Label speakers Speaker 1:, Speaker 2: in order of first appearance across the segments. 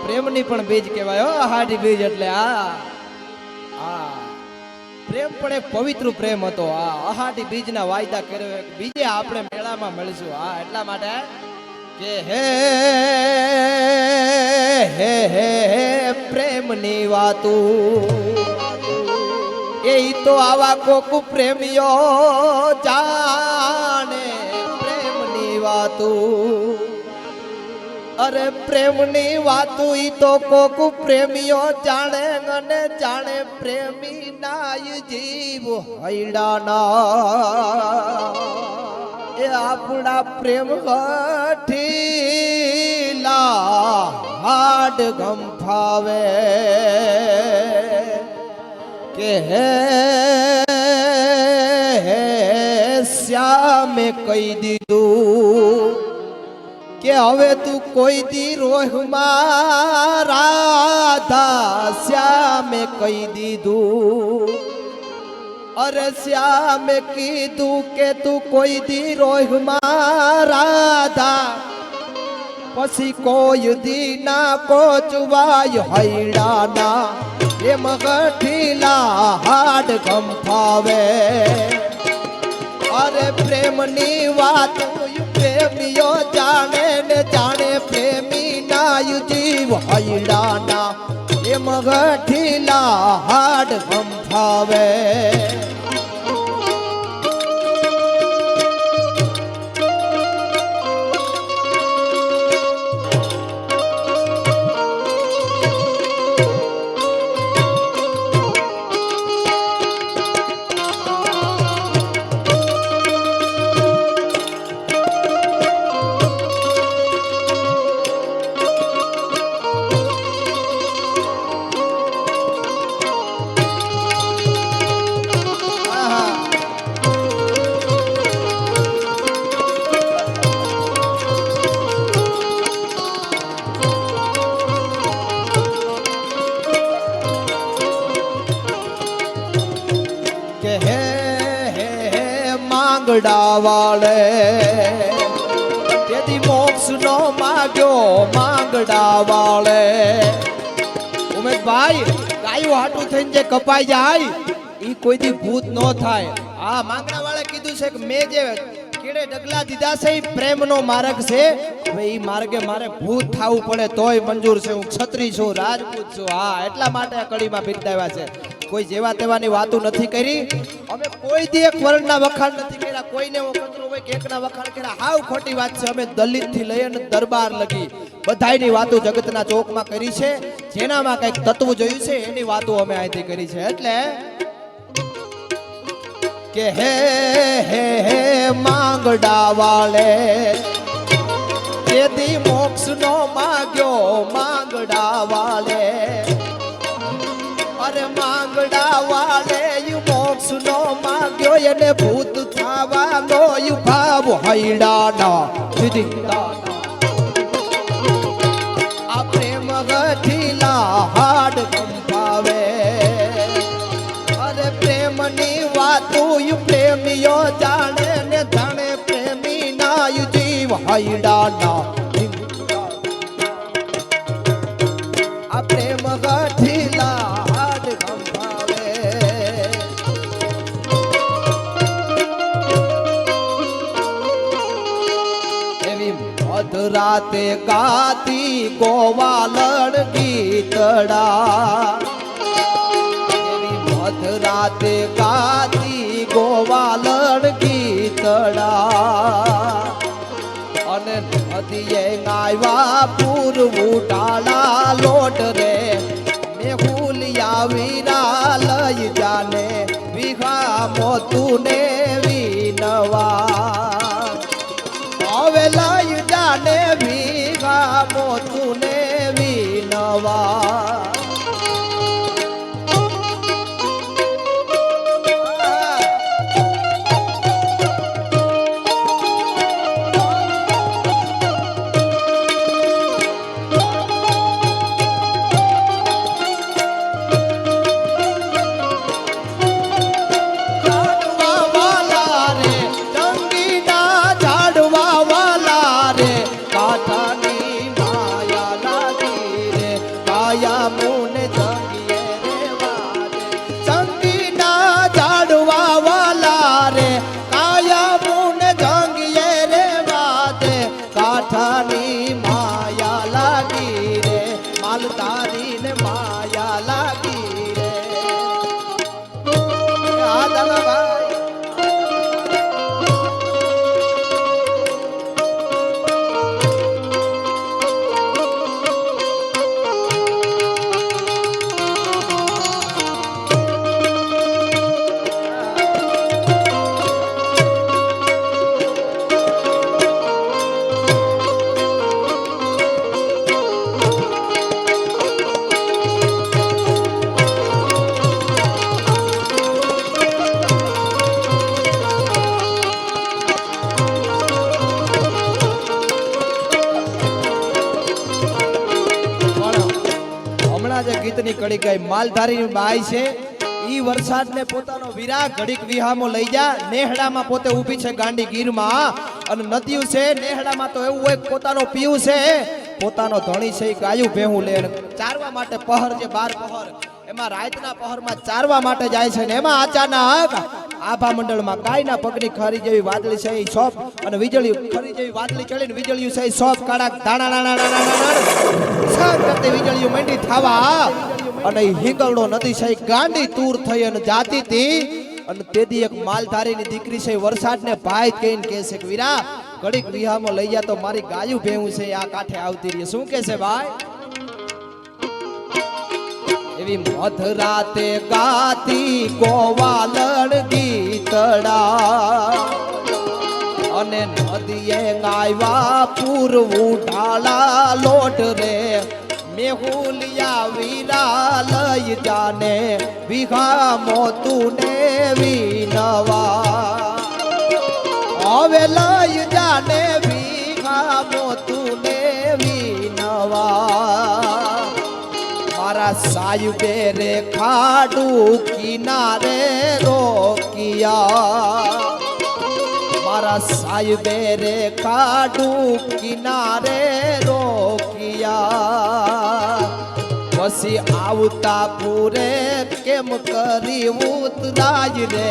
Speaker 1: પ્રેમની પણ બીજ કહેવાય હો અહાડી બીજ એટલે આ પ્રેમ પણ એક પવિત્ર પ્રેમ હતો આ અહાડી બીજના વાયદા કર્યો બીજે આપણે મેળામાં મળીશું એટલા માટે કે હે હે હે પ્રેમની વાતું એ તો આવા કોક પ્રેમીઓ જાણે પ્રેમની વાતું અરે પ્રેમની વાતું ઈ તો કોક પ્રેમીઓ જાણે અને જાણે પ્રેમી નાય જીવ હૈડાના એ આપણા પ્રેમ ગઠીલા હાડ ગંફાવે કે હે શ્યામે કહી દીધું કે હવે તું કોઈ દી રોહમાં રાધા શ્યામે કહી દીધું અરે શ્યામે કીધું કે તું કોઈ દી રોહમાં રાધા પછી કોઈ દી ના કોચવાય હૈડાના એ મગઠીલા હાડ ગંફાવે અરે પ્રેમની વાત પ્રેમીઓ જાણે ને જાણે પ્રેમી નાય જીવ હૈડાના એ મગઠીલા હાડ ગંફાવે માંગડા વાળે તેથી મોક્ષ નો માગ્યો માંગડા વાળે ઉમેશભાઈ ગાયું હાટું થઈને જે કપાઈ જાય ઈ કોઈ દી ભૂત નો થાય માંગડા વાળે કીધું છે કે મેં જે કેડે ડગલા દીધા છે ઈ પ્રેમનો માર્ગ છે હવે ઈ માર્ગે મારે ભૂત થાવું પડે તોય મંજૂર છે હું ક્ષત્રિય છું રાજપૂત છું એટલા માટે આ કડીમાં બિરદાવ્યા છે કોઈ જેવા તેવાની વાતો નથી કરી અમે કોઈ દી એક વર્ણના વખાણ નથી કર્યા કોઈને કચરો હોય કે એકના વખાણ કર્યા હાવ ખોટી વાત છે અમે દલિત થી લઈને દરબાર લગી બધાયની વાતો જગતના ચોકમાં કરી છે જેનામાં કઈક તત્વ જોયું છે એની વાતો અમે અહીંથી કરી છે એટલે કે હે હે હે માંગડા વાળે તેથી મોક્ષ નો માગ્યો માંગડા વાળે અરે માંગડા વાળે મોક્ષ નો માગ્યો એને ભૂત થવાનો ભાવ હૈડાના આ પ્રેમ ગઠીલા હાડ ગંફાવે અરે પ્રેમની વાતું પ્રેમીઓ જાણે ને જાણે પ્રેમી નાય જીવ હૈડાના આ પ્રેમ ગઠીલા રાતે ગાતી ગોવાલણ ગીતડા મધરાતે ગાતી ગોવાલણ ગીતડા અને નદીએ ગાયવા પૂરવું ટાળા લોટ રે મેં હુલિયા વીરા લઈ જાને વિઘા મોતું ને વિનવા હવે લઈ જાને વિઘા મોતું ને વિનવા માલધારી ને માયા લાગી રે આ દાદાભાઈ ગીતની કડી ગઈ માલધારી બાઈ છે ઈ વરસાદને પોતાનો વીરા ઘડીક વિહામો લઈ જા નેહડામાં પોતે ઊભી છે ગાંડી ગીરમાં અને નદીયું છે નેહડામાં તો એવું હોય પોતાનો પીવું છે પોતાનો ધણી છે ઈ ગાયું ભેહું લે ચારવા માટે પહર જે 12 પહર એમાં રાતના પહરમાં ચારવા માટે જાય છે ને એમાં અચાનક આભા મંડળમાં ગાયના પગની ખરી જેવી વાદળી છે ઈ સોપ અને વીજળી ખરી જેવી વાદળી ચડીને વીજળીયું છે ઈ સોપ કાળા દાણા દાણા દાણા સાત કરતી વીજળીયું મંડી થાવા અને ઈ હિંગળનો નદી છે ગાંડી તૂર થઈ અને જાતી હતી અને તેદી એક માલધારીની દીકરી છે વરસાદને ભાઈ કહીને કહે છે કે વીરા ઘડીક વિહામો લઈ જા તો મારી ગાયું ભેવું છે આ કાંઠે આવતી રહી શું કહે છે ભાઈ એવી મધરાતે ગાતી ગોવાલણ ગીતડા અને નદીએ ગાયવા પૂરવું ઢાળા લોટ રે મેહુલિયા વીરા લઈ જાને વિહામો તુને વિનવા હવે લઈ જાને વિહામો તુને વિનવા મારા સાયુબે રે ખાડું કિનારે રોકિયા મારા સાયુબે રે ખાડું કિનારે રોકિયા પછી આવતા પૂરે કેમ કરી ઉતરાય રે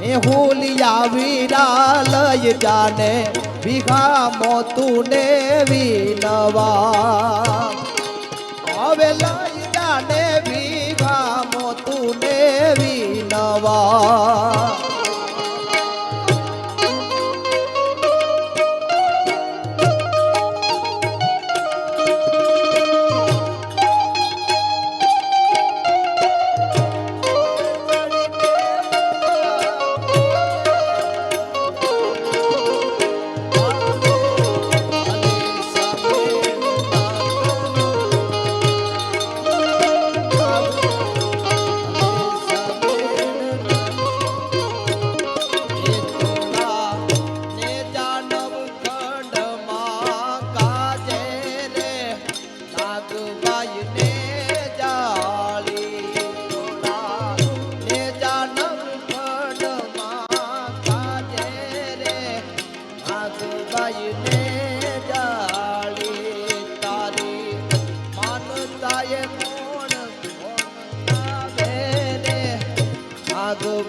Speaker 1: એ હોલિયા વીરા લઈ જાને વિહામો તુને વિનવા હવે લઈ જાને વિહામો તુને વિનવા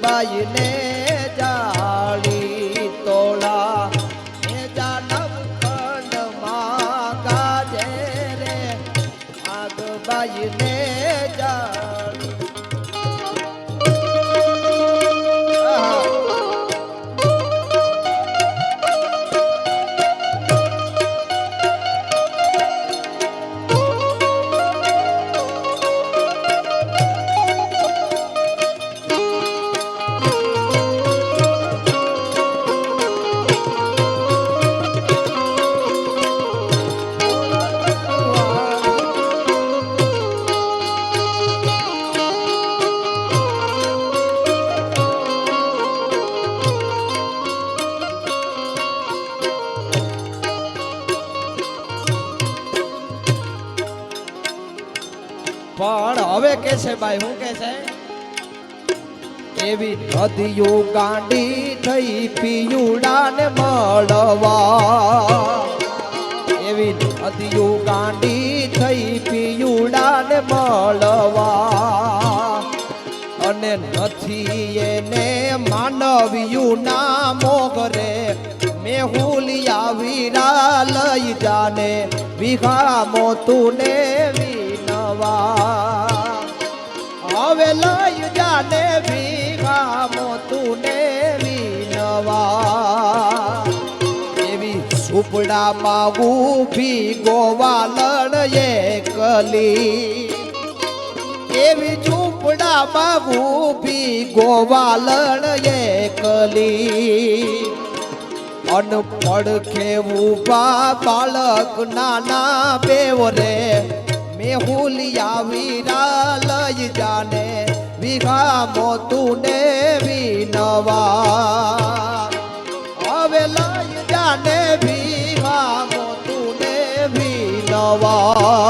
Speaker 1: બાઈને જાળી તોળા એ જાનવ ખંડમાં ગાજે રે આગ બાઈને જાળી પણ હવે કે છે ભાઈ હું કે છે એવી નદીઓ ગાંડી થઈ પિયુડાને મળવા એવી નદીઓ ગાંડી થઈ પિયુડાને મળવા અને નથી એને માનવ્યું ના મોગરે મેં મેહુલિયા વીરા લઈ જાને વિઘા મોતુને વિનવા હવે લઈ જાને વિઘા મોતુને વિનવા એવી ઝૂંપડામાં ઊભી ગોવાલણ એકલી એવી ઝૂંપડામાં ઊભી ગોવાલણ એકલી અનપડ ખેવુંપા બાળક નાના બેવ રે મેહુલિયા વીરા લઈ જાને વિઘા મોતુને વિનવા હવે લઈ જાને વિઘા મોતુને વિનવા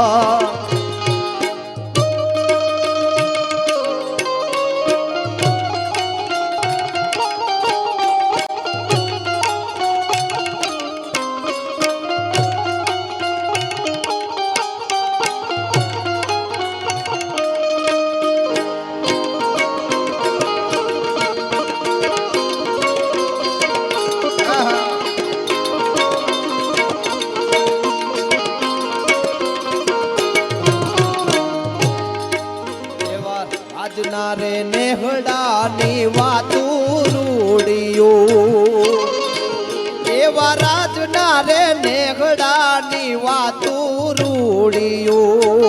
Speaker 1: આજના રે નેહડાની વાતું રૂડિયું એવા રાજના રે નેહડાની વાતું રૂડિયું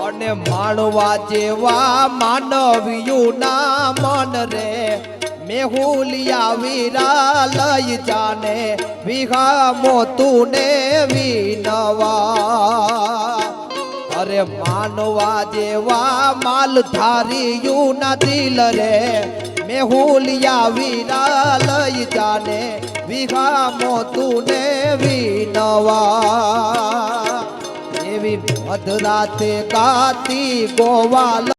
Speaker 1: અને માણવા જેવા માનવ્યું ના મન રે મેહુલિયા વીરા લઈ જાને વિઘા મોતુને વિનવા અરે માનવા જેવા માલધારીયું ના દિલ રે મેહુલિયા વીરા લઈ જાને વિઘા મોતુને વિનવા એવી મધરાતે ગાતી ગોવાલ